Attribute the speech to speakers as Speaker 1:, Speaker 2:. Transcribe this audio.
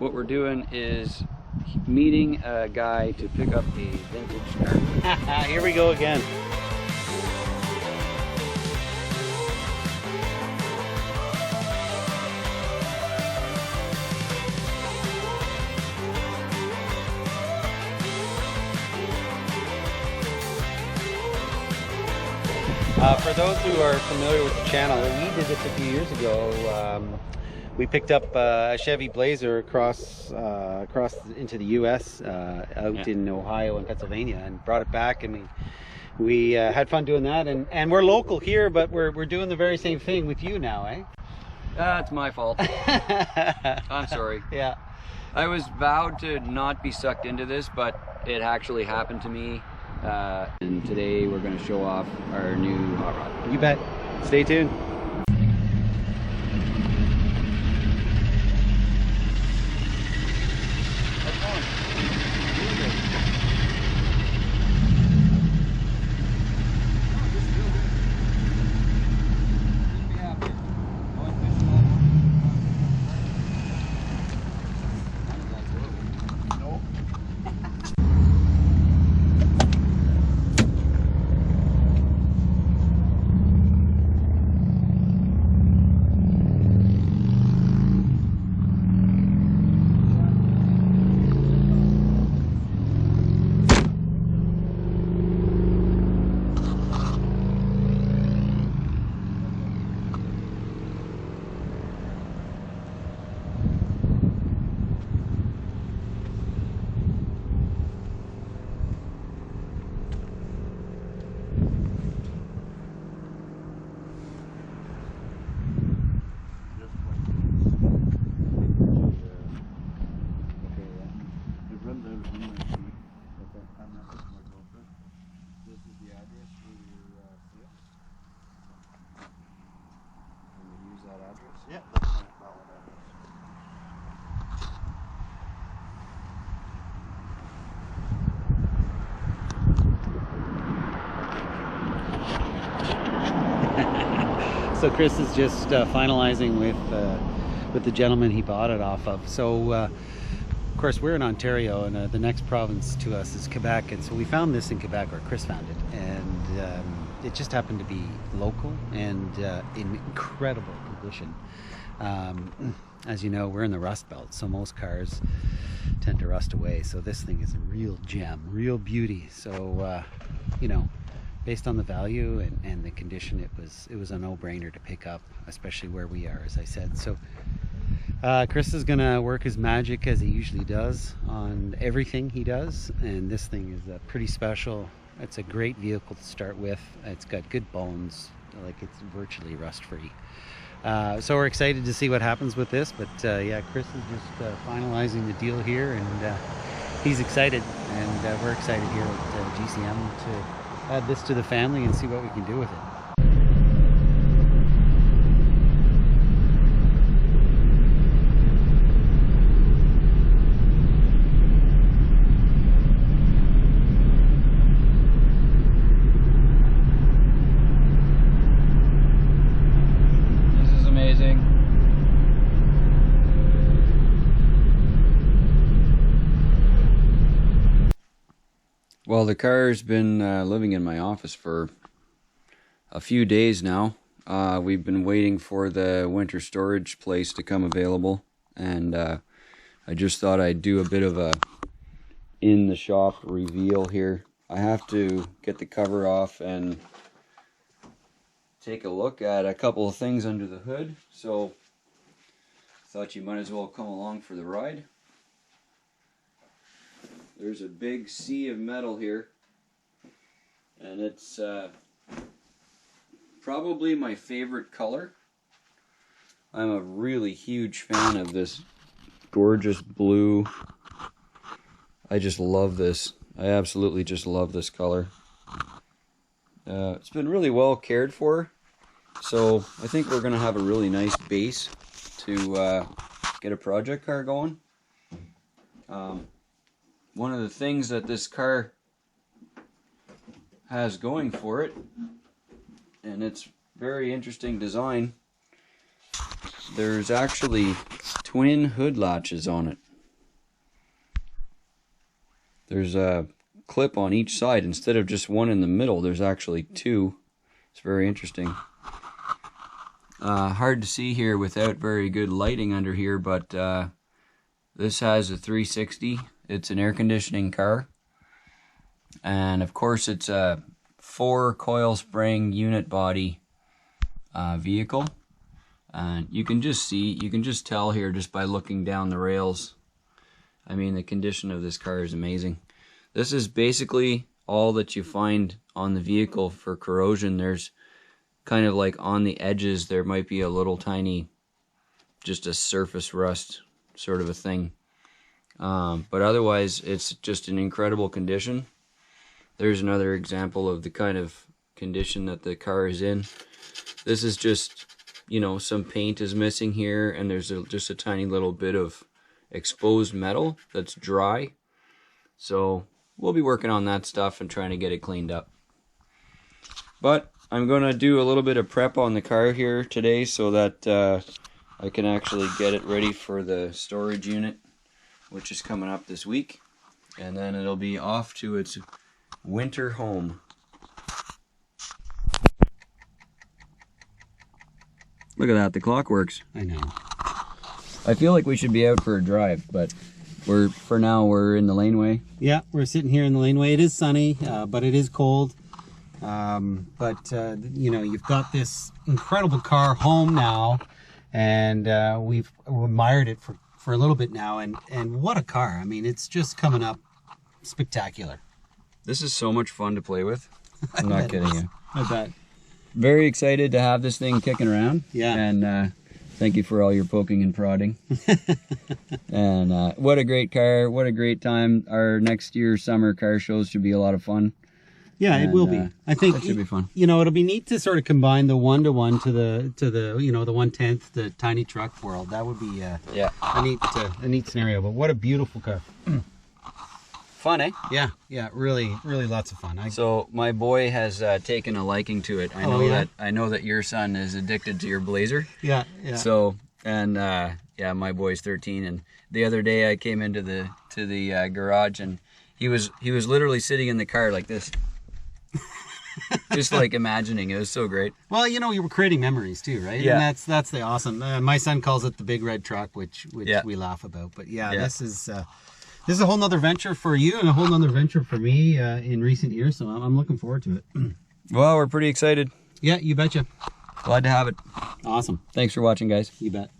Speaker 1: what we're doing is meeting a guy to pick up a vintage car.
Speaker 2: Here we go again. For those who are familiar with the channel, we did this a few years ago. We picked up a Chevy Blazer across into the U.S. Out in Ohio and Pennsylvania, and brought it back, and we had fun doing that. And we're local here, but we're doing the very same thing with you now, eh?
Speaker 1: That's my fault. I'm sorry.
Speaker 2: Yeah.
Speaker 1: I was vowed to not be sucked into this, but it actually happened to me. And today we're going to show off our new hot rod.
Speaker 2: You bet. Stay tuned. So Chris is just finalizing with the gentleman he bought it off of. So of course we're in Ontario, and the next province to us is Quebec, and so we found this in Quebec, or Chris found it, and it just happened to be local and in incredible condition. As you know, we're in the Rust Belt, so most cars tend to rust away, so this thing is a real gem, real beauty. So you know, based on the value and the condition, it was a no-brainer to pick up, especially where we are, as I said. So Chris is gonna work his magic, as he usually does, on everything he does, and this thing is pretty special. It's a great vehicle to start with. It's got good bones, like it's virtually rust-free. So we're excited to see what happens with this, but yeah, Chris is just finalizing the deal here, and he's excited, and we're excited here at GCM to add this to the family and see what we can do with it.
Speaker 1: This is amazing. Well, the car's been living in my office for a few days now. We've been waiting for the winter storage place to come available, and I just thought I'd do a bit of a in the shop reveal here. I have to get the cover off and take a look at a couple of things under the hood, so thought you might as well come along for the ride. There's a big sea of metal here, and it's probably my favorite color. I'm a really huge fan of this gorgeous blue. I just love this. I absolutely just love this color. It's been really well cared for, so I think we're going to have a really nice base to get a project car going. One of the things that this car has going for it, and it's very interesting design, there's actually twin hood latches on it. There's a clip on each side instead of just one in the middle. There's actually two. It's very interesting. Hard to see here without very good lighting under here, but this has a 360. It's an air conditioning car, and of course it's a 4 coil spring unit body vehicle. And you can just tell here just by looking down the rails. I mean, the condition of this car is amazing. This is basically all that you find on the vehicle for corrosion. There's kind of like on the edges there might be a little tiny, just a surface rust sort of a thing. But otherwise it's just an incredible condition. There's another example of the kind of condition that the car is in. This is just, you know, some paint is missing here, and there's just a tiny little bit of exposed metal that's dry. So we'll be working on that stuff and trying to get it cleaned up. But I'm going to do a little bit of prep on the car here today so that I can actually get it ready for the storage unit, which is coming up this week. And then it'll be off to its winter home. Look at that, the clock works.
Speaker 2: I know.
Speaker 1: I feel like we should be out for a drive, but for now we're in the laneway.
Speaker 2: Yeah, we're sitting here in the laneway. It is sunny, but it is cold. You know, you've got this incredible car home now, and we've admired it for a little bit now, and what a car. I mean, it's just coming up spectacular.
Speaker 1: This is so much fun to play with. I'm not kidding you.
Speaker 2: I bet.
Speaker 1: Very excited to have this thing kicking around.
Speaker 2: Yeah.
Speaker 1: And thank you for all your poking and prodding. And what a great car. What a great time. Our next year's summer car shows should be a lot of fun.
Speaker 2: Yeah, it will be. I think
Speaker 1: that should be fun.
Speaker 2: You know, it'll be neat to sort of combine the 1-to-1 to the you know, the 1/10, the tiny truck world. That would be
Speaker 1: yeah,
Speaker 2: a neat scenario. But what a beautiful car.
Speaker 1: Fun, eh?
Speaker 2: Yeah, really lots of fun.
Speaker 1: So my boy has taken a liking to it. I know that your son is addicted to your Blazer.
Speaker 2: Yeah.
Speaker 1: So, and yeah, my boy's 13, and the other day I came into the garage, and he was literally sitting in the car like this. Just like imagining. It was so great.
Speaker 2: Well, you know, you were creating memories too, right?
Speaker 1: Yeah.
Speaker 2: And that's the awesome. My son calls it the big red truck, which
Speaker 1: yeah,
Speaker 2: we laugh about. But yeah. This is a whole nother venture for you and a whole nother venture for me in recent years. So I'm looking forward to it.
Speaker 1: Well, we're pretty excited.
Speaker 2: Yeah, you betcha.
Speaker 1: Glad to have it.
Speaker 2: Awesome.
Speaker 1: Thanks for watching, guys.
Speaker 2: You bet.